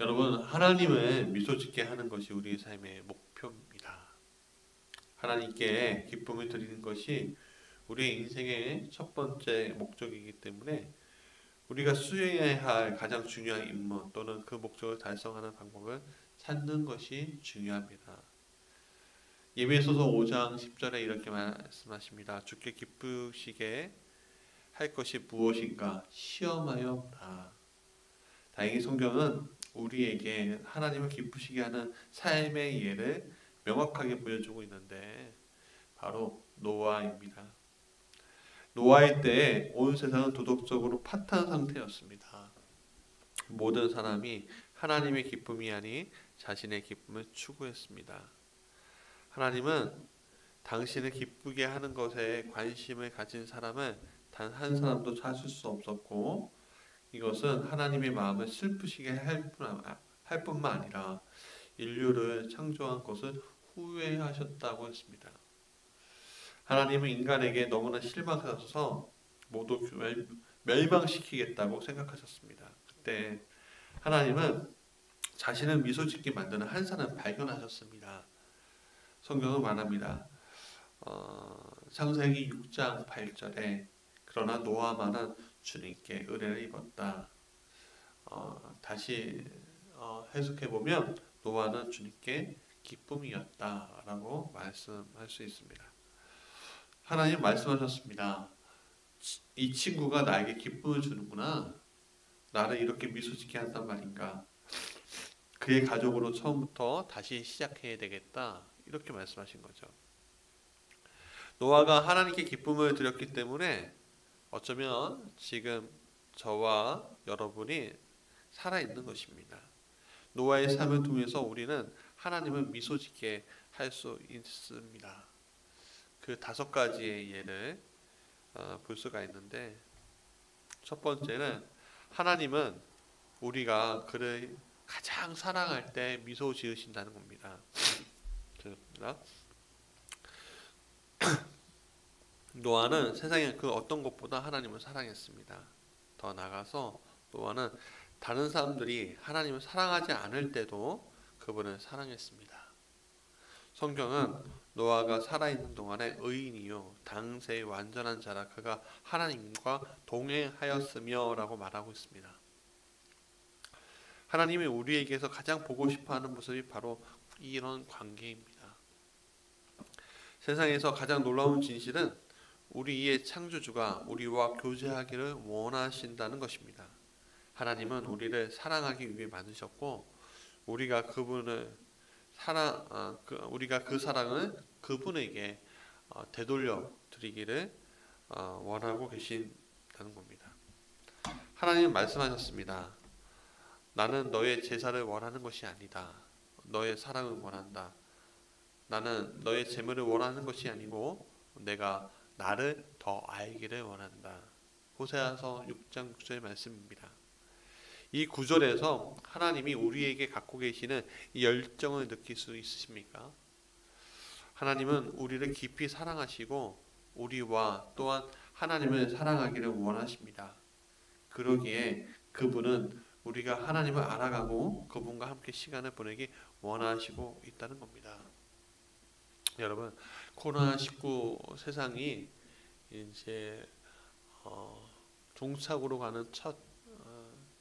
여러분, 하나님을 미소 짓게 하는 것이 우리의 삶의 목표입니다. 하나님께 기쁨을 드리는 것이 우리의 인생의 첫 번째 목적이기 때문에 우리가 수행해야 할 가장 중요한 임무 또는 그 목적을 달성하는 방법을 찾는 것이 중요합니다. 예배소서 5장 10절에 이렇게 말씀하십니다. 주께 기쁘시게 할 것이 무엇인가 시험하여 보라. 다행히 성경은 우리에게 하나님을 기쁘시게 하는 삶의 예를 명확하게 보여주고 있는데 바로 노아입니다. 노아의 때에 온 세상은 도덕적으로 파탄 상태였습니다. 모든 사람이 하나님의 기쁨이 아닌 자신의 기쁨을 추구했습니다. 하나님은 당신을 기쁘게 하는 것에 관심을 가진 사람을 단 한 사람도 찾을 수 없었고 이것은 하나님의 마음을 슬프시게 할 뿐만 아니라 인류를 창조한 것을 후회하셨다고 했습니다. 하나님은 인간에게 너무나 실망하셔서 모두 멸망시키겠다고 생각하셨습니다. 그때 하나님은 자신을 미소 짓게 만드는 한 사람을 발견하셨습니다. 성경은 말합니다. 창세기 6장 8절에 그러나 노아만은 주님께 의뢰를 입었다. 다시 해석해보면 노아는 주님께 기쁨이었다라고 말씀할 수 있습니다. 하나님 말씀하셨습니다. 이 친구가 나에게 기쁨을 주는구나. 나를 이렇게 미소짓게 한단 말인가. 그의 가족으로 처음부터 다시 시작해야 되겠다. 이렇게 말씀하신 거죠. 노아가 하나님께 기쁨을 드렸기 때문에 어쩌면 지금 저와 여러분이 살아있는 것입니다. 노아의 삶을 통해서 우리는 하나님을 미소짓게 할 수 있습니다. 그 5가지의 예를 볼 수가 있는데 첫 번째는 하나님은 우리가 그를 가장 사랑할 때 미소 지으신다는 겁니다. 노아는 세상의 그 어떤 것보다 하나님을 사랑했습니다. 더 나아가서 노아는 다른 사람들이 하나님을 사랑하지 않을 때도 그분을 사랑했습니다. 성경은 노아가 살아있는 동안에 의인이요 당세의 완전한 자라 그가 하나님과 동행하였으며 라고 말하고 있습니다. 하나님이 우리에게서 가장 보고 싶어하는 모습이 바로 이런 관계입니다. 세상에서 가장 놀라운 진실은 우리의 창조주가 우리와 교제하기를 원하신다는 것입니다. 하나님은 우리를 사랑하기 위해 만드셨고 우리가 우리가 그 사랑을 그분에게 되돌려 드리기를 원하고 계신다는 겁니다. 하나님은 말씀하셨습니다. 나는 너의 제사를 원하는 것이 아니다. 너의 사랑을 원한다. 나는 너의 재물을 원하는 것이 아니고 내가 나를 더 알기를 원한다. 호세아서 6장 6절의 말씀입니다. 이 구절에서 하나님이 우리에게 갖고 계시는 이 열정을 느낄 수 있으십니까? 하나님은 우리를 깊이 사랑하시고 우리와 또한 하나님을 사랑하기를 원하십니다. 그러기에 그분은 우리가 하나님을 알아가고 그분과 함께 시간을 보내기 원하시고 있다는 겁니다. 여러분, 코로나19 세상이 이제 종착으로 가는 첫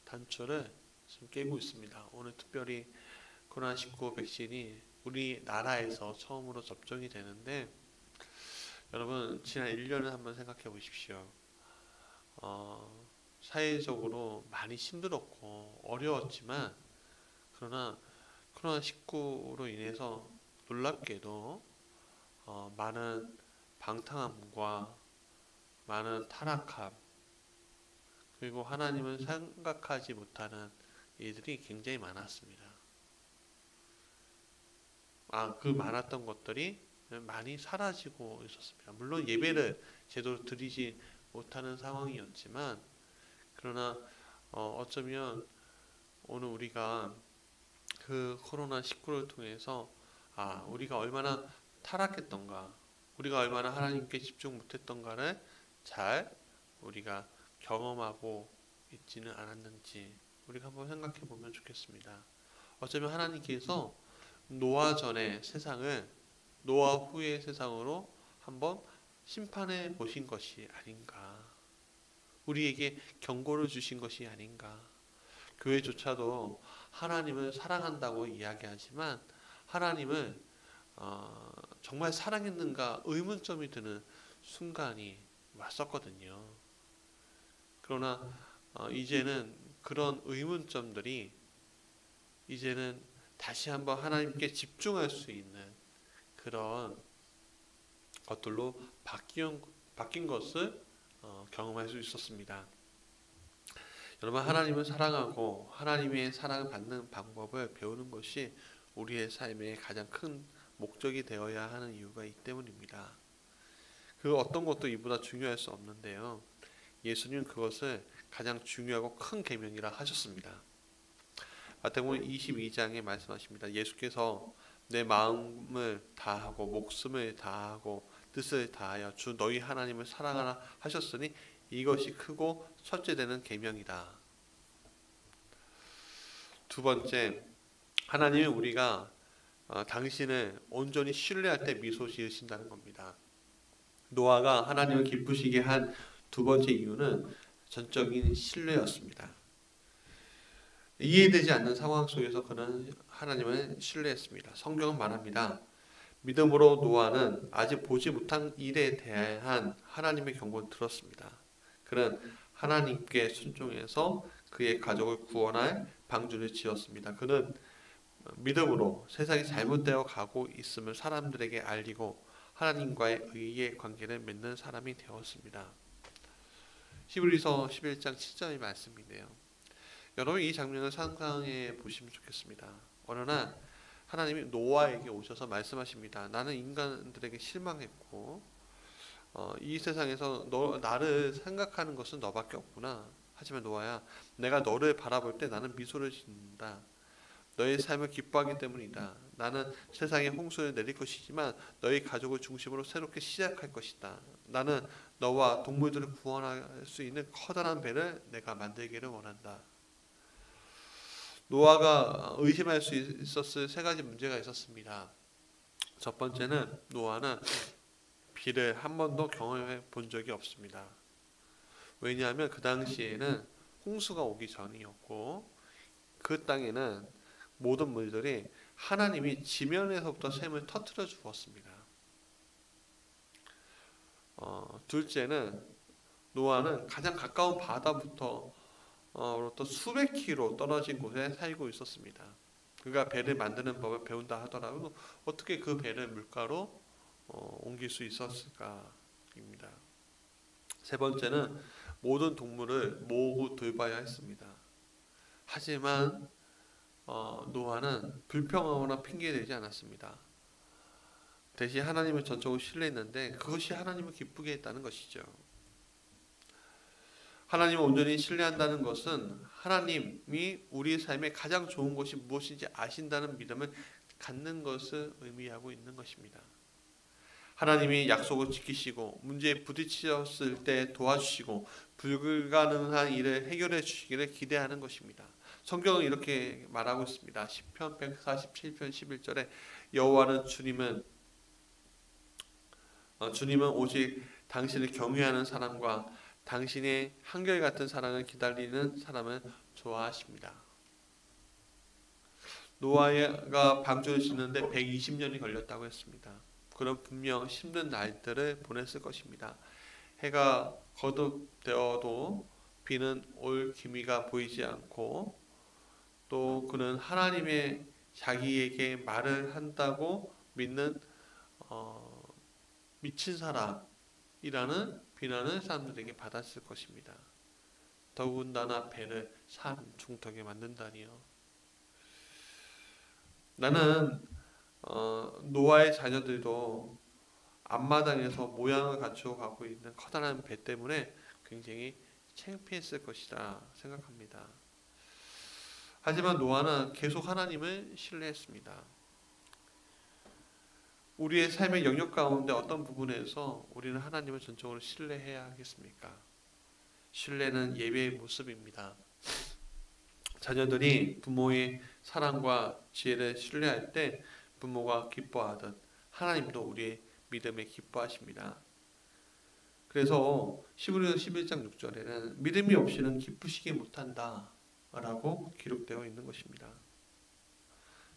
단초를 지금 깨고 있습니다. 오늘 특별히 코로나19 백신이 우리나라에서 처음으로 접종이 되는데 여러분 지난 1년을 한번 생각해 보십시오. 사회적으로 많이 힘들었고 어려웠지만 그러나 코로나19로 인해서 놀랍게도 많은 방탕함과 많은 타락함 그리고 하나님을 생각하지 못하는 일들이 굉장히 많았습니다. 그 많았던 것들이 많이 사라지고 있었습니다. 물론 예배를 제대로 드리지 못하는 상황이었지만 그러나 어쩌면 오늘 우리가 그 코로나19를 통해서 우리가 얼마나 타락했던가, 우리가 얼마나 하나님께 집중 못했던가를 잘 우리가 경험하고 있지는 않았는지 우리가 한번 생각해 보면 좋겠습니다. 어쩌면 하나님께서 노아 전의 세상을 노아 후의 세상으로 한번 심판해 보신 것이 아닌가, 우리에게 경고를 주신 것이 아닌가. 교회조차도 하나님을 사랑한다고 이야기하지만 하나님을 정말 사랑했는가 의문점이 드는 순간이 왔었거든요. 그러나 이제는 그런 의문점들이 이제는 다시 한번 하나님께 집중할 수 있는 그런 것들로 바뀐 것을 경험할 수 있었습니다. 여러분, 하나님을 사랑하고 하나님의 사랑을 받는 방법을 배우는 것이 우리의 삶의 가장 큰 목적이 되어야 하는 이유가 이 때문입니다. 그 어떤 것도 이보다 중요할 수 없는데요. 예수님은 그것을 가장 중요하고 큰 계명이라 하셨습니다. 마태복음 22장에 말씀하십니다. 예수께서 내 마음을 다하고 목숨을 다하고 뜻을 다하여 주 너희 하나님을 사랑하라 하셨으니 이것이 크고 첫째 되는 계명이다. 두 번째, 하나님은 우리가 당신을 온전히 신뢰할 때 미소 지으신다는 겁니다. 노아가 하나님을 기쁘시게 한 두 번째 이유는 전적인 신뢰였습니다. 이해되지 않는 상황 속에서 그는 하나님을 신뢰했습니다. 성경은 말합니다. 믿음으로 노아는 아직 보지 못한 일에 대한 하나님의 경고를 들었습니다. 그는 하나님께 순종해서 그의 가족을 구원할 방주를 지었습니다. 그는 믿음으로 세상이 잘못되어 가고 있음을 사람들에게 알리고 하나님과의 의의 관계를 맺는 사람이 되었습니다. 히브리서 11장 7절의 말씀인데요. 여러분, 이 장면을 상상해 보시면 좋겠습니다. 어느 날 하나님이 노아에게 오셔서 말씀하십니다. 나는 인간들에게 실망했고 이 세상에서 나를 생각하는 것은 너밖에 없구나. 하지만 노아야, 내가 너를 바라볼 때 나는 미소를 짓는다. 너의 삶을 기뻐하기 때문이다. 나는 세상에 홍수를 내릴 것이지만 너희 가족을 중심으로 새롭게 시작할 것이다. 나는 너와 동물들을 구원할 수 있는 커다란 배를 내가 만들기를 원한다. 노아가 의심할 수 있었을 세 가지 문제가 있었습니다. 첫 번째는 노아는 비를 한 번도 경험해 본 적이 없습니다. 왜냐하면 그 당시에는 홍수가 오기 전이었고 그 땅에는 모든 물들이 하나님이 지면에서부터 샘을 터뜨려 주었습니다. 둘째는 노아는 가장 가까운 바다부터 수백 킬로 떨어진 곳에 살고 있었습니다. 그가 배를 만드는 법을 배운다 하더라도 어떻게 그 배를 물가로 옮길 수 있었을까입니다. 세 번째는 모든 동물을 모으고 돌봐야 했습니다. 하지만 노아는 불평하거나 핑계대지 않았습니다. 대신 하나님을 전적으로 신뢰했는데 그것이 하나님을 기쁘게 했다는 것이죠. 하나님을 온전히 신뢰한다는 것은 하나님이 우리 삶에 가장 좋은 것이 무엇인지 아신다는 믿음을 갖는 것을 의미하고 있는 것입니다. 하나님이 약속을 지키시고 문제에 부딪혔을 때 도와주시고 불가능한 일을 해결해 주시기를 기대하는 것입니다. 성경은 이렇게 말하고 있습니다. 시편 147편 11절에 여호와는 주님은 오직 당신을 경외하는 사람과 당신의 한결같은 사랑을 기다리는 사람을 좋아하십니다. 노아가 방주를 짓는데 120년이 걸렸다고 했습니다. 그럼 분명 힘든 날들을 보냈을 것입니다. 해가 거듭되어도 비는 올 기미가 보이지 않고 또 그는 하나님의 자기에게 말을 한다고 믿는 미친 사람이라는 비난을 사람들에게 받았을 것입니다. 더군다나 배를 산 중턱에 만든다니요. 나는 노아의 자녀들도 앞마당에서 모양을 갖추어 가고 있는 커다란 배 때문에 굉장히 창피했을 것이다 생각합니다. 하지만 노아는 계속 하나님을 신뢰했습니다. 우리의 삶의 영역 가운데 어떤 부분에서 우리는 하나님을 전적으로 신뢰해야 하겠습니까? 신뢰는 예배의 모습입니다. 자녀들이 부모의 사랑과 지혜를 신뢰할 때 부모가 기뻐하듯 하나님도 우리의 믿음에 기뻐하십니다. 그래서 히브리서 11장 6절에는 믿음이 없이는 기쁘시기 못한다 라고 기록되어 있는 것입니다.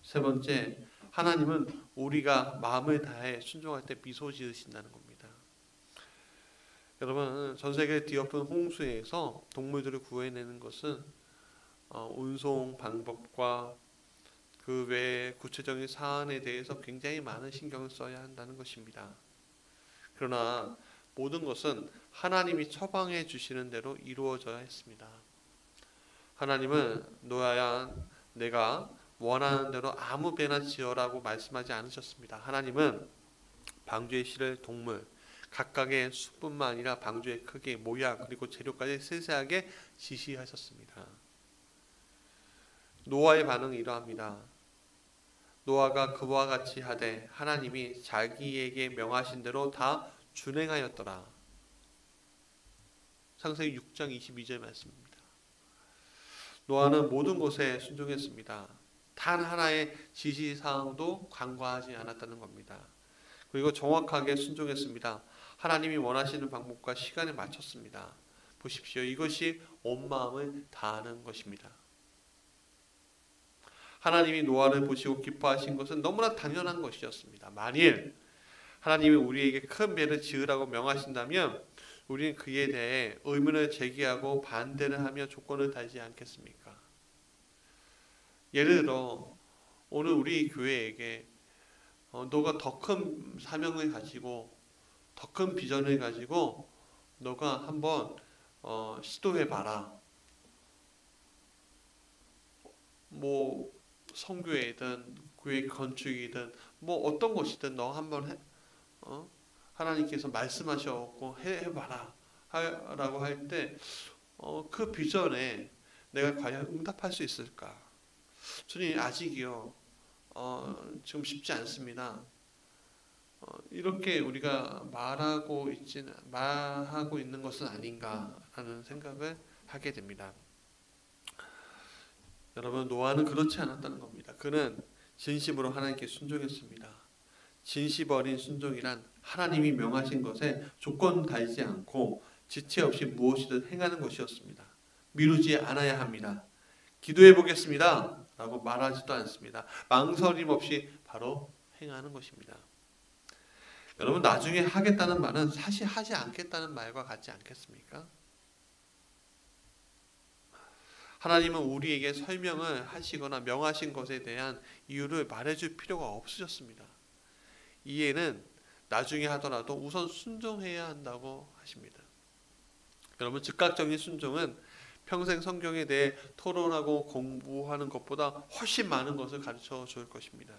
세 번째, 하나님은 우리가 마음을 다해 순종할 때 미소 지으신다는 겁니다. 여러분, 전 세계 뒤엎은 홍수에서 동물들을 구해내는 것은 운송 방법과 그 외에 구체적인 사안에 대해서 굉장히 많은 신경을 써야 한다는 것입니다. 그러나 모든 것은 하나님이 처방해 주시는 대로 이루어져야 했습니다. 하나님은 노아야 내가 원하는 대로 아무 배나 지어라고 말씀하지 않으셨습니다. 하나님은 방주에 실을 동물 각각의 수뿐만 아니라 방주의 크기, 모양 그리고 재료까지 세세하게 지시하셨습니다. 노아의 반응이 이러합니다. 노아가 그와 같이 하되 하나님이 자기에게 명하신 대로 다 준행하였더라. 창세기 6장 22절 말씀입니다. 노아는 모든 것에 순종했습니다. 단 하나의 지시사항도 간과하지 않았다는 겁니다. 그리고 정확하게 순종했습니다. 하나님이 원하시는 방법과 시간에 맞췄습니다. 보십시오. 이것이 온 마음을 다하는 것입니다. 하나님이 노아를 보시고 기뻐하신 것은 너무나 당연한 것이었습니다. 만일 하나님이 우리에게 큰 배를 지으라고 명하신다면 우리는 그에 대해 의문을 제기하고 반대를 하며 조건을 달지 않겠습니까? 예를 들어 오늘 우리 교회에게 너가 더 큰 사명을 가지고 더 큰 비전을 가지고 너가 한번 시도해봐라. 뭐 성교회든 교회 건축이든 뭐 어떤 것이든 너 한번 하나님께서 말씀하셨고 해봐라 라고 할 때 그 비전에 내가 과연 응답할 수 있을까? 주님 아직이요 지금 쉽지 않습니다. 이렇게 우리가 말하고 있는 것은 아닌가라는 생각을 하게 됩니다. 여러분 노아는 그렇지 않았다는 겁니다. 그는 진심으로 하나님께 순종했습니다. 진심 어린 순종이란 하나님이 명하신 것에 조건 달지 않고 지체 없이 무엇이든 행하는 것이었습니다. 미루지 않아야 합니다. 기도해 보겠습니다 라고 말하지도 않습니다. 망설임 없이 바로 행하는 것입니다. 여러분 나중에 하겠다는 말은 사실 하지 않겠다는 말과 같지 않겠습니까? 하나님은 우리에게 설명을 하시거나 명하신 것에 대한 이유를 말해줄 필요가 없으셨습니다. 이해는 나중에 하더라도 우선 순종해야 한다고 하십니다. 여러분 즉각적인 순종은 평생 성경에 대해 토론하고 공부하는 것보다 훨씬 많은 것을 가르쳐 줄 것입니다.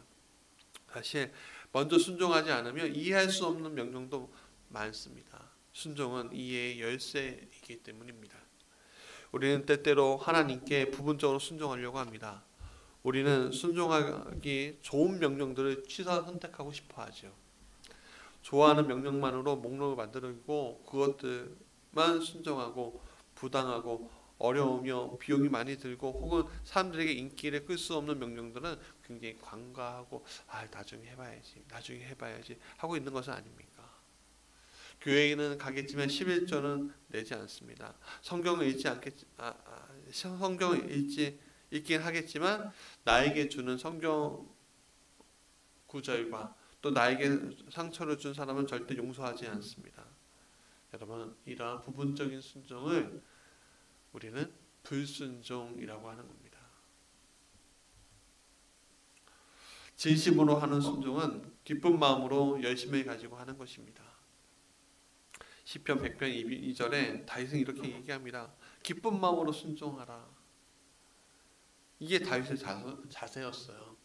사실 먼저 순종하지 않으면 이해할 수 없는 명령도 많습니다. 순종은 이해의 열쇠이기 때문입니다. 우리는 때때로 하나님께 부분적으로 순종하려고 합니다. 우리는 순종하기 좋은 명령들을 선택하고 싶어 하죠. 좋아하는 명령만으로 목록을 만들고 그것들만 순종하고 부당하고 어려우며 비용이 많이 들고 혹은 사람들에게 인기를 끌 수 없는 명령들은 굉장히 관과하고 나중에 해봐야지 하고 있는 것은 아닙니까? 교회에는 가겠지만 11조는 내지 않습니다. 성경을 읽긴 하겠지만 나에게 주는 성경 구절과 또 나에게 상처를 준 사람은 절대 용서하지 않습니다. 여러분 이러한 부분적인 순종을 우리는 불순종이라고 하는 겁니다. 진심으로 하는 순종은 기쁜 마음으로 열심을 가지고 하는 것입니다. 시편 100편 2절에 다윗은 이렇게 얘기합니다. 기쁜 마음으로 순종하라. 이게 다윗의 자세였어요.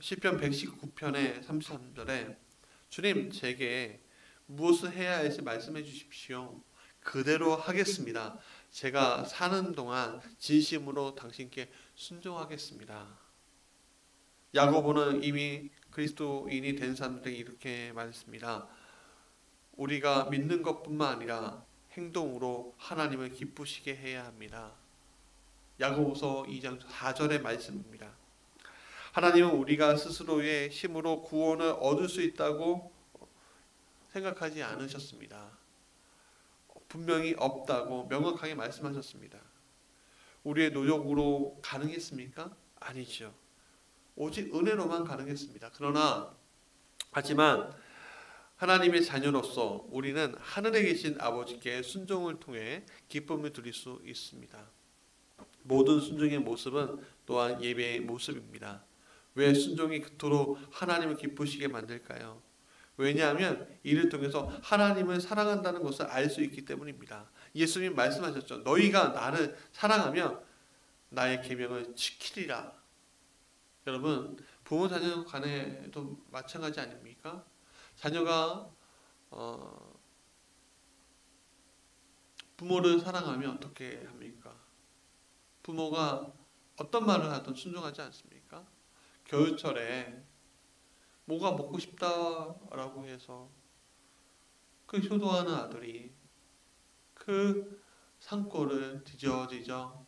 시편 119편의 33절에 주님 제게 무엇을 해야 할지 말씀해 주십시오. 그대로 하겠습니다. 제가 사는 동안 진심으로 당신께 순종하겠습니다. 야고보는 이미 그리스도인이 된 사람들에게 이렇게 말했습니다. 우리가 믿는 것뿐만 아니라 행동으로 하나님을 기쁘시게 해야 합니다. 야고보서 2장 4절의 말씀입니다. 하나님은 우리가 스스로의 힘으로 구원을 얻을 수 있다고 생각하지 않으셨습니다. 분명히 없다고 명확하게 말씀하셨습니다. 우리의 노력으로 가능했습니까? 아니죠. 오직 은혜로만 가능했습니다. 하지만 하나님의 자녀로서 우리는 하늘에 계신 아버지께 순종을 통해 기쁨을 드릴 수 있습니다. 모든 순종의 모습은 또한 예배의 모습입니다. 왜 순종이 그토록 하나님을 기쁘시게 만들까요? 왜냐하면 이를 통해서 하나님을 사랑한다는 것을 알 수 있기 때문입니다. 예수님 말씀하셨죠. 너희가 나를 사랑하면 나의 계명을 지키리라. 여러분, 부모 자녀 간에도 마찬가지 아닙니까? 자녀가 부모를 사랑하면 어떻게 합니까? 부모가 어떤 말을 하든 순종하지 않습니까? 겨울철에 뭐가 먹고 싶다라고 해서 그 효도하는 아들이 그 산골을 뒤져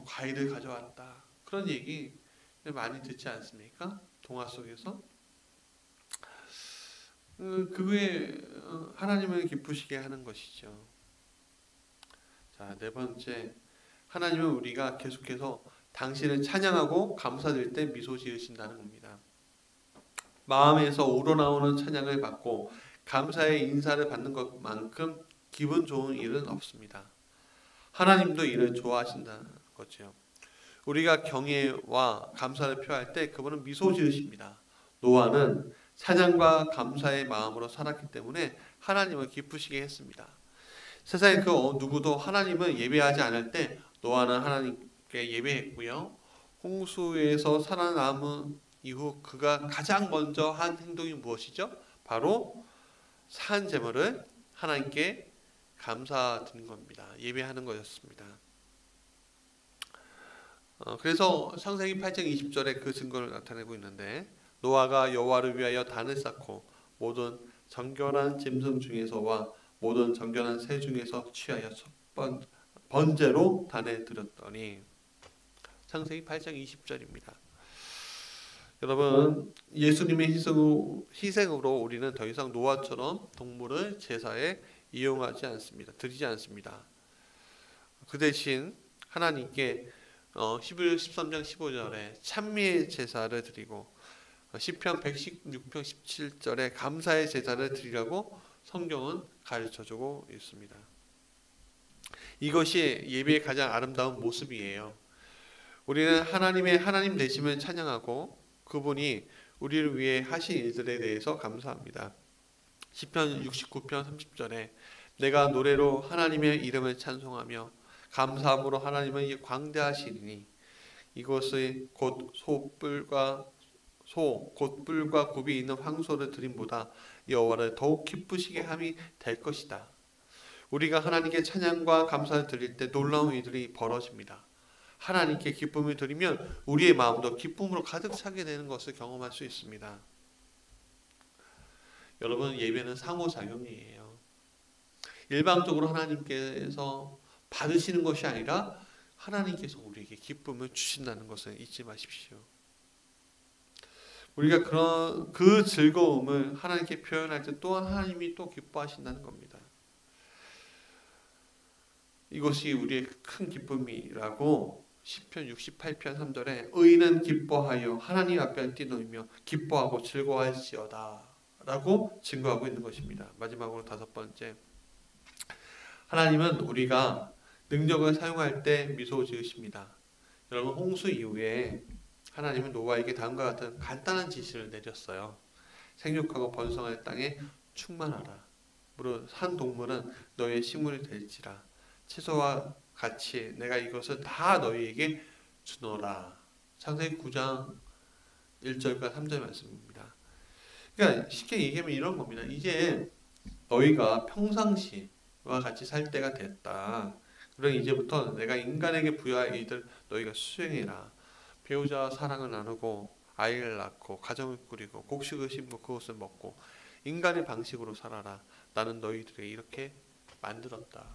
과일을 가져왔다. 그런 얘기 많이 듣지 않습니까? 동화 속에서. 그게 하나님을 기쁘시게 하는 것이죠. 자, 네 번째, 하나님은 우리가 계속해서 당신을 찬양하고 감사드릴 때 미소 지으신다는 겁니다. 마음에서 우러나오는 찬양을 받고 감사의 인사를 받는 것만큼 기분 좋은 일은 없습니다. 하나님도 이를 좋아하신다는 거죠. 우리가 경외와 감사를 표할 때 그분은 미소 지으십니다. 노아는 찬양과 감사의 마음으로 살았기 때문에 하나님을 기쁘시게 했습니다. 세상에 그 누구도 하나님을 예배하지 않을 때 노아는 하나님께 예배했고요. 홍수에서 살아남은 이후 그가 가장 먼저 한 행동이 무엇이죠? 바로 산 제물을 하나님께 감사드리는 겁니다. 예배하는 것이었습니다. 그래서 창세기 8장 20절에 그 증거를 나타내고 있는데 노아가 여호와를 위하여 단을 쌓고 모든 정결한 짐승 중에서와 모든 정결한 새 중에서 취하여 첫 번제로 단에 드렸더니 창세기 8장 20절입니다. 여러분, 예수님의 희생으로 우리는 더 이상 노아처럼 동물을 제사에 이용하지 않습니다. 드리지 않습니다. 그 대신 하나님께 히브리 13장 15절에 찬미의 제사를 드리고 시편 116편 17절에 감사의 제사를 드리라고 성경은 가르쳐주고 있습니다. 이것이 예배의 가장 아름다운 모습이에요. 우리는 하나님의 하나님 되심을 찬양하고 그분이 우리를 위해 하신 일들에 대해서 감사합니다. 시편 69편 30절에 내가 노래로 하나님의 이름을 찬송하며 감사함으로 하나님을 광대하시리니 이것이 곧 뿔과 굽이 있는 황소를 드림보다 여호와를 더욱 기쁘시게 함이 될 것이다. 우리가 하나님께 찬양과 감사를 드릴 때 놀라운 일들이 벌어집니다. 하나님께 기쁨을 드리면 우리의 마음도 기쁨으로 가득 차게 되는 것을 경험할 수 있습니다. 여러분, 예배는 상호작용이에요. 일방적으로 하나님께서 받으시는 것이 아니라 하나님께서 우리에게 기쁨을 주신다는 것을 잊지 마십시오. 우리가 그 즐거움을 하나님께 표현할 때 또한 하나님이 또 기뻐하신다는 겁니다. 이것이 우리의 큰 기쁨이라고 시편 68편 3절에 의인은 기뻐하여 하나님 앞에 뛰놀며 기뻐하고 즐거워할지어다 라고 증거하고 있는 것입니다. 마지막으로 다섯 번째, 하나님은 우리가 능력을 사용할 때 미소 지으십니다. 여러분, 홍수 이후에 하나님은 노아에게 다음과 같은 간단한 지시를 내렸어요. 생육하고 번성할 땅에 충만하라. 무릇 한 동물은 너의 식물이 될지라. 채소와 같이 내가 이것을 다 너희에게 주노라. 창세기 9장 1절과 3절 말씀입니다. 그러니까 쉽게 얘기하면 이런 겁니다. 이제 너희가 평상시 같이 살 때가 됐다. 그러니 이제부터 내가 인간에게 부여할 일들 너희가 수행해라. 배우자와 사랑을 나누고 아이를 낳고 가정을 꾸리고 곡식을 심고 그것을 먹고 인간의 방식으로 살아라. 나는 너희들에게 이렇게 만들었다.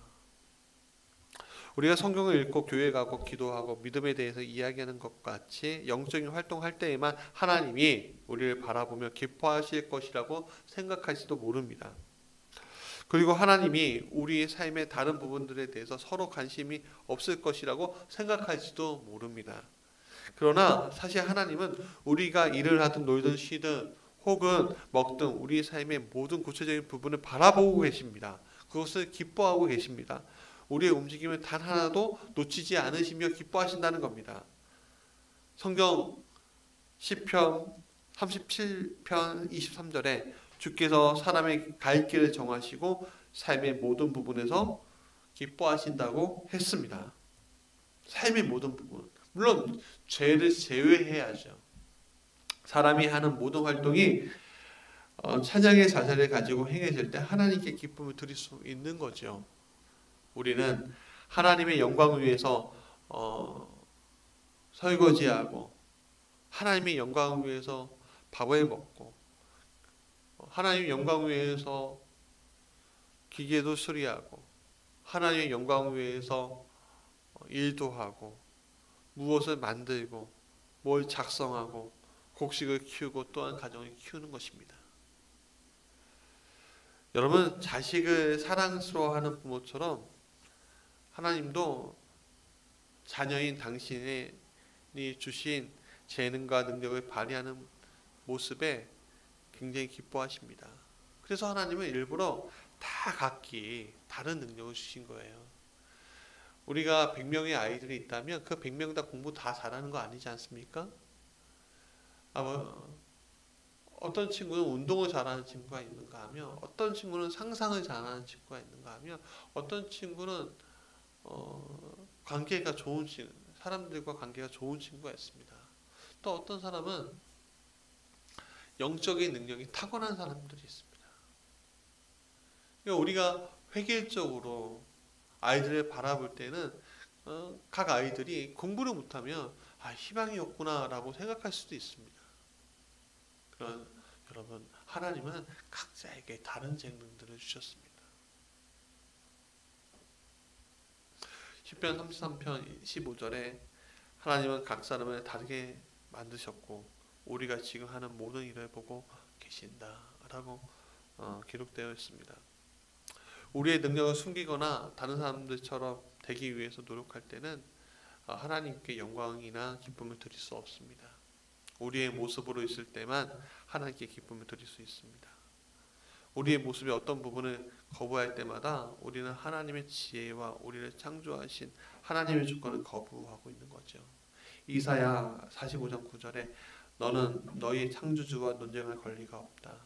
우리가 성경을 읽고 교회 가고 기도하고 믿음에 대해서 이야기하는 것 같이 영적인 활동할 때에만 하나님이 우리를 바라보며 기뻐하실 것이라고 생각할지도 모릅니다. 그리고 하나님이 우리의 삶의 다른 부분들에 대해서 서로 관심이 없을 것이라고 생각할지도 모릅니다. 그러나 사실 하나님은 우리가 일을 하든 놀든 쉬든 혹은 먹든 우리의 삶의 모든 구체적인 부분을 바라보고 계십니다. 그것을 기뻐하고 계십니다. 우리의 움직임을 단 하나도 놓치지 않으시며 기뻐하신다는 겁니다. 성경 시편 37편 23절에 주께서 사람의 갈 길을 정하시고 삶의 모든 부분에서 기뻐하신다고 했습니다. 삶의 모든 부분. 물론 죄를 제외해야죠. 사람이 하는 모든 활동이 찬양의 자세를 가지고 행해질 때 하나님께 기쁨을 드릴 수 있는 거죠. 우리는 하나님의 영광을 위해서 설거지하고 하나님의 영광을 위해서 밥을 먹고 하나님의 영광을 위해서 기계도 수리하고 하나님의 영광을 위해서 일도 하고 무엇을 만들고 뭘 작성하고 곡식을 키우고 또한 가정을 키우는 것입니다. 여러분, 자식을 사랑스러워하는 부모처럼 하나님도 자녀인 당신이 주신 재능과 능력을 발휘하는 모습에 굉장히 기뻐하십니다. 그래서 하나님은 일부러 다 각기 다른 능력을 주신 거예요. 우리가 100명의 아이들이 있다면 그 100명 다 공부 다 잘하는 거 아니지 않습니까? 어떤 친구는 운동을 잘하는 친구가 있는가 하면 어떤 친구는 상상을 잘하는 친구가 있는가 하면 어떤 친구는 관계가 좋은 친구, 사람들과 관계가 좋은 친구가 있습니다. 또 어떤 사람은 영적인 능력이 타고난 사람들이 있습니다. 그러니까 우리가 획일적으로 아이들을 바라볼 때는 각 아이들이 공부를 못하면 희망이 없구나라고 생각할 수도 있습니다. 그런 여러분, 하나님은 각자에게 다른 재능들을 주셨습니다. 시편 33편 15절에 하나님은 각 사람을 다르게 만드셨고 우리가 지금 하는 모든 일을 보고 계신다라고 기록되어 있습니다. 우리의 능력을 숨기거나 다른 사람들처럼 되기 위해서 노력할 때는 하나님께 영광이나 기쁨을 드릴 수 없습니다. 우리의 모습으로 있을 때만 하나님께 기쁨을 드릴 수 있습니다. 우리의 모습의 어떤 부분을 거부할 때마다 우리는 하나님의 지혜와 우리를 창조하신 하나님의 주권을 거부하고 있는 거죠. 이사야 45장 9절에 너는 너희 창조주와 논쟁할 권리가 없다.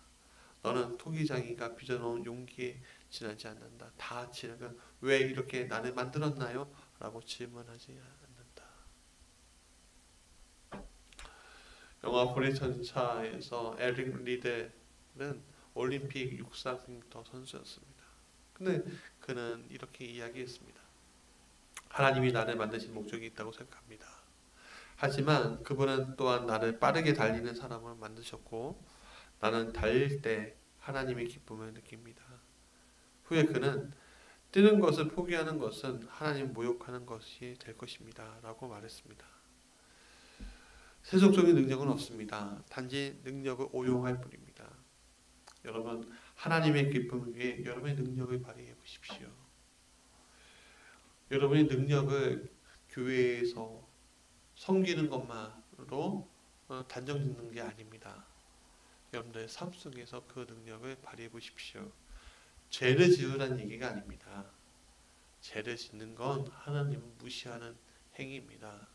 너는 토기장이가 빚어놓은 용기에 지나지 않는다. 다 지나가 왜 이렇게 나를 만들었나요? 라고 질문하지 않는다. 영화 불의 전차에서 에릭 리드는 올림픽 육상 100m 선수였습니다. 근데 그는 이렇게 이야기했습니다. 하나님이 나를 만드신 목적이 있다고 생각합니다. 하지만 그분은 또한 나를 빠르게 달리는 사람을 만드셨고 나는 달릴 때 하나님의 기쁨을 느낍니다. 후에 그는 뛰는 것을 포기하는 것은 하나님 모욕하는 것이 될 것입니다. 라고 말했습니다. 세속적인 능력은 없습니다. 단지 능력을 오용할 뿐입니다. 여러분, 하나님의 기쁨을 위해 여러분의 능력을 발휘해 보십시오. 여러분의 능력을 교회에서 섬기는 것만으로 단정 짓는 게 아닙니다. 여러분들의 삶 속에서 그 능력을 발휘해 보십시오. 죄를 지으라는 얘기가 아닙니다. 죄를 짓는 건 하나님을 무시하는 행위입니다.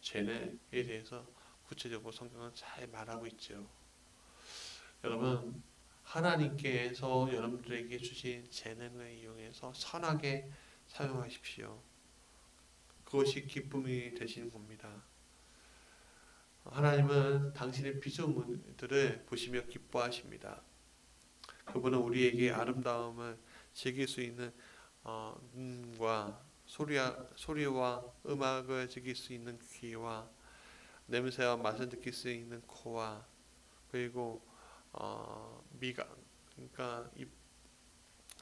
죄에 대해서 구체적으로 성경은 잘 말하고 있죠. 여러분, 하나님께서 여러분들에게 주신 재능을 이용해서 선하게 사용하십시오. 그것이 기쁨이 되시는 겁니다. 하나님은 당신의 피조물들을 보시며 기뻐하십니다. 그분은 우리에게 아름다움을 즐길 수 있는 눈과 소리와 음악을 즐길 수 있는 귀와 냄새와 맛을 느낄 수 있는 코와 그리고 미각 그러니까 입,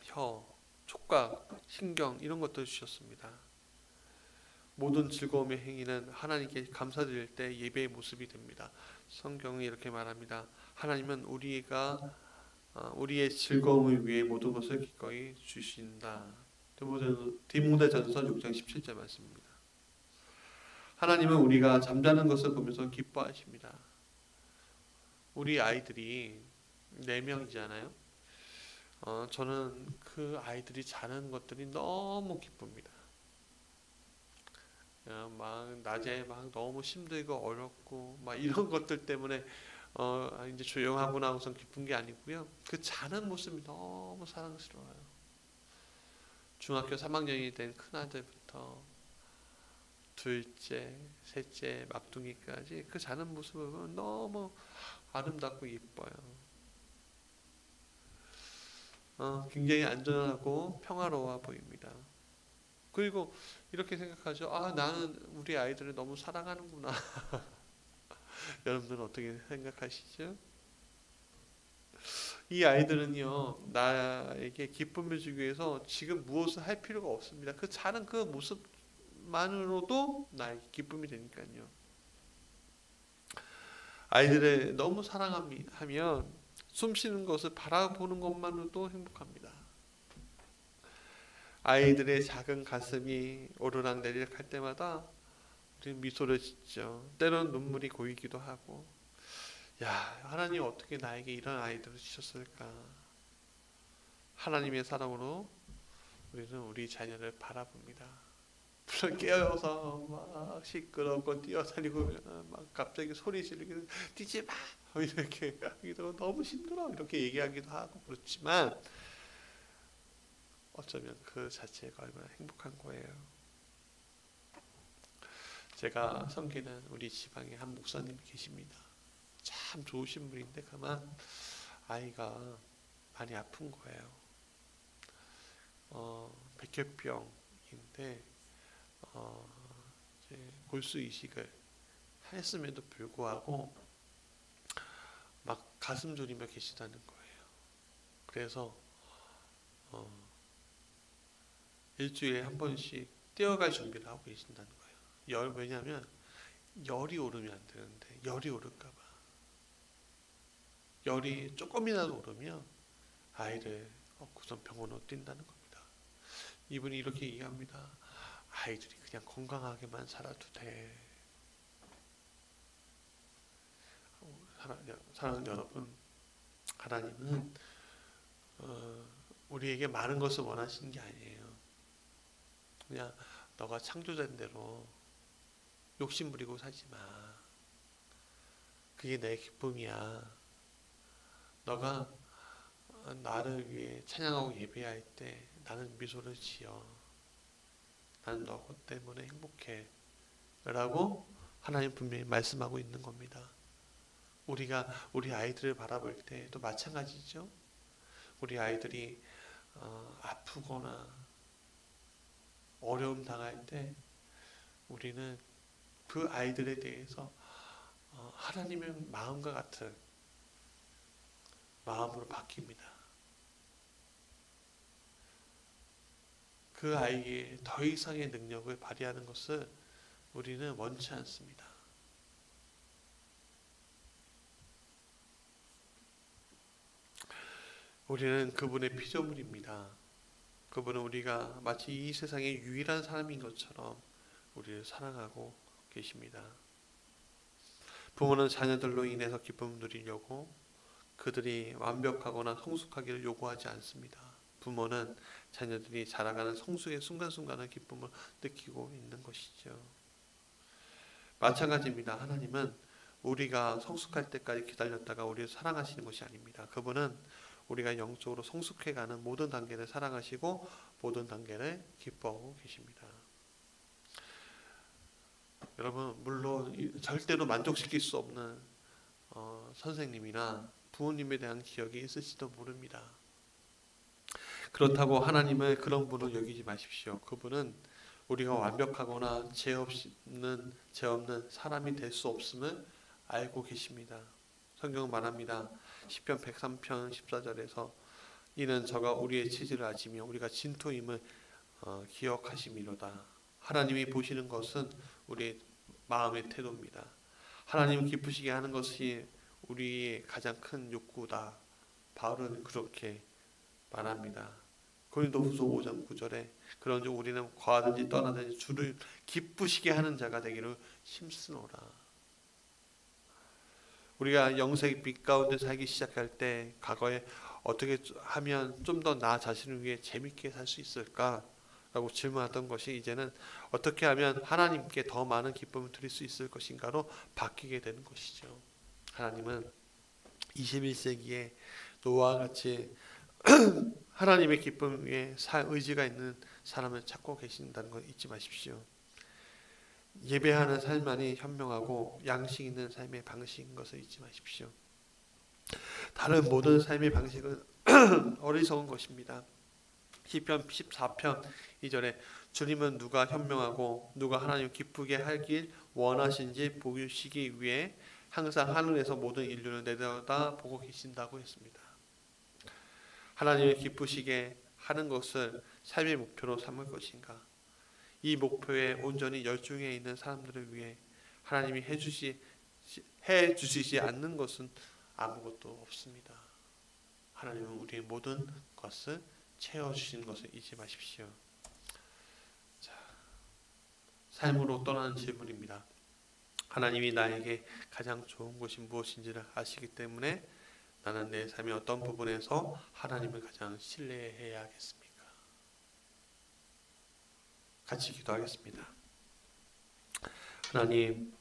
혀, 촉각, 신경 이런 것들을 주셨습니다. 모든 즐거움의 행위는 하나님께 감사드릴 때 예배의 모습이 됩니다. 성경이 이렇게 말합니다. 하나님은 우리의 즐거움을 위해 모든 것을 기꺼이 주신다. 디모데전서 6장 17절 말씀입니다. 하나님은 우리가 잠자는 것을 보면서 기뻐하십니다. 우리 아이들이 4명이잖아요. 저는 그 아이들이 자는 것들이 너무 기쁩니다. 막 낮에 막 너무 힘들고 어렵고 막 이런 것들 때문에 이제 조용하구나 우선 기쁜 게 아니고요. 그 자는 모습이 너무 사랑스러워요. 중학교 3학년이 된 큰아들부터 둘째, 셋째, 막둥이까지 그 자는 모습을 보면 너무 아름답고 예뻐요. 굉장히 안전하고 평화로워 보입니다. 그리고 이렇게 생각하죠. 나는 우리 아이들을 너무 사랑하는구나. 여러분들은 어떻게 생각하시죠? 이 아이들은요, 나에게 기쁨을 주기 위해서 지금 무엇을 할 필요가 없습니다. 그 자는 그 모습만으로도 나에게 기쁨이 되니까요. 아이들을 너무 사랑하면 숨 쉬는 것을 바라보는 것만으로도 행복합니다. 아이들의 작은 가슴이 오르락내리락 할 때마다 우리는 미소를 짓죠. 때로는 눈물이 고이기도 하고, 야, 하나님 어떻게 나에게 이런 아이들을 주셨을까? 하나님의 사랑으로 우리는 우리 자녀를 바라봅니다. 물론 깨어서 막 시끄럽고 뛰어다니고 막 갑자기 소리 지르기도 뛰지 마 이렇게 하기도 너무 힘들어 이렇게 얘기하기도 하고 그렇지만 어쩌면 그 자체가 얼마나 행복한 거예요. 제가 섬기는 우리 지방에 한 목사님이 계십니다. 참 좋으신 분인데 그만 아이가 많이 아픈 거예요. 백혈병인데 이제 골수 이식을 했음에도 불구하고 막 가슴 졸이며 계시다는 거예요. 그래서 일주일에 한 번씩 뛰어갈 준비를 하고 계신다는 거예요. 왜냐하면 열이 오르면 안 되는데 열이 오를까봐. 열이 조금이라도 오르면 아이를 구선 병원으로 뛴다는 겁니다. 이분이 이렇게 얘기합니다. 아이들이 그냥 건강하게만 살아도 돼. 사랑하는 여러분, 하나님은 우리에게 많은 것을 원하시는 게 아니에요. 그냥 너가 창조된 대로 욕심 부리고 살지 마. 그게 내 기쁨이야. 너가 나를 위해 찬양하고 예배할 때 나는 미소를 지어. 나는 너 때문에 행복해. 라고 하나님 분명히 말씀하고 있는 겁니다. 우리가 우리 아이들을 바라볼 때도 마찬가지죠. 우리 아이들이 아프거나 어려움 당할 때 우리는 그 아이들에 대해서 하나님의 마음과 같은 마음으로 바뀝니다. 그 아이의 더 이상의 능력을 발휘하는 것을 우리는 원치 않습니다. 우리는 그분의 피조물입니다. 그분은 우리가 마치 이 세상의 유일한 사람인 것처럼 우리를 사랑하고 계십니다. 부모는 자녀들로 인해서 기쁨을 누리려고 그들이 완벽하거나 성숙하기를 요구하지 않습니다. 부모는 자녀들이 자라가는 성숙의 순간순간의 기쁨을 느끼고 있는 것이죠. 마찬가지입니다. 하나님은 우리가 성숙할 때까지 기다렸다가 우리를 사랑하시는 것이 아닙니다. 그분은 우리가 영적으로 성숙해가는 모든 단계를 사랑하시고 모든 단계를 기뻐하고 계십니다. 여러분 물론 절대로 만족시킬 수 없는 선생님이나 부모님에 대한 기억이 있을지도 모릅니다. 그렇다고 하나님을 그런 분을 여기지 마십시오. 그분은 우리가 완벽하거나 죄 없는 사람이 될 수 없음을 알고 계십니다. 성경은 말합니다. 시편 103편 14절에서 이는 저가 우리의 치질을 아시며 우리가 진토임을 기억하심이로다. 하나님이 보시는 것은 우리의 마음의 태도입니다. 하나님을 기쁘시게 하는 것이 우리의 가장 큰 욕구다. 바울은 그렇게 말합니다. 고린도후서 5장 9절에 그런즉 우리는 과하든지 떠나든지 주를 기쁘시게 하는 자가 되기를 힘쓰노라. 우리가 영생의 빛 가운데 살기 시작할 때 과거에 어떻게 하면 좀 더 나 자신을 위해 재밌게 살 수 있을까? 라고 질문하던 것이 이제는 어떻게 하면 하나님께 더 많은 기쁨을 드릴 수 있을 것인가로 바뀌게 되는 것이죠. 하나님은 21세기에 노아와 같이 하나님의 기쁨 위에 살 의지가 있는 사람을 찾고 계신다는 걸 잊지 마십시오. 예배하는 삶만이 현명하고 양식 있는 삶의 방식인 것을 잊지 마십시오. 다른 모든 삶의 방식은 어리석은 것입니다. 시편 14편 2절에 주님은 누가 현명하고 누가 하나님 기쁘게 하길 원하신지 보시기 위해 항상 하늘에서 모든 인류를 내려다 보고 계신다고 했습니다. 하나님을 기쁘시게 하는 것을 삶의 목표로 삼을 것인가? 이 목표에 온전히 열중해 있는 사람들을 위해 하나님이 해 주시지 않는 것은 아무것도 없습니다. 하나님은 우리의 모든 것을 채워주시는 것을 잊지 마십시오. 자, 삶으로 떠나는 질문입니다. 하나님이 나에게 가장 좋은 것이 무엇인지를 아시기 때문에 나는 내 삶의 어떤 부분에서 하나님을 가장 신뢰해야 하겠습니까? 같이 기도하겠습니다. 하나님,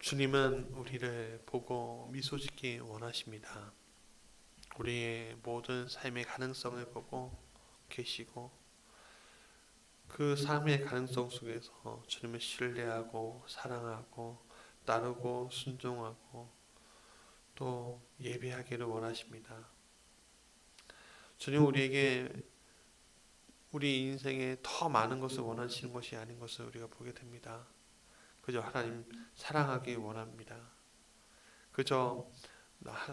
주님은 우리를 보고 미소 짓기 원하십니다. 우리의 모든 삶의 가능성을 보고 계시고 그 삶의 가능성 속에서 주님을 신뢰하고 사랑하고 따르고 순종하고 또 예배하기를 원하십니다. 주님, 우리에게 우리 인생에 더 많은 것을 원하시는 것이 아닌 것을 우리가 보게 됩니다. 그저 하나님 사랑하기 원합니다. 그저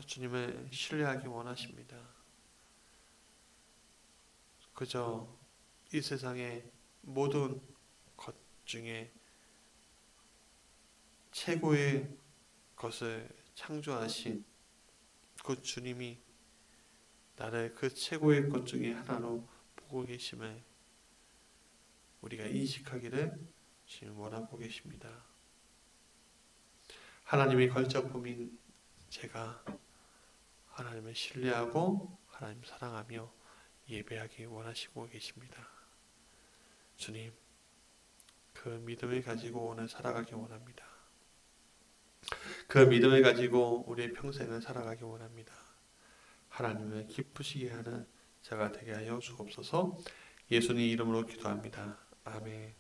주님을 신뢰하기 원하십니다. 그저 이 세상의 모든 것 중에 최고의 것을 창조하신 그 주님이 나를 그 최고의 것 중에 하나로 보고 계심을 우리가 인식하기를 지금 원하고 계십니다. 하나님의 걸작품인 제가 하나님을 신뢰하고 하나님 사랑하며 예배하기 원하시고 계십니다. 주님, 그 믿음을 가지고 오늘 살아가기 원합니다. 그 믿음을 가지고 우리의 평생을 살아가기 원합니다. 하나님을 기쁘시게 하는 자가 되게 하여 주옵소서. 예수님 이름으로 기도합니다. 아멘.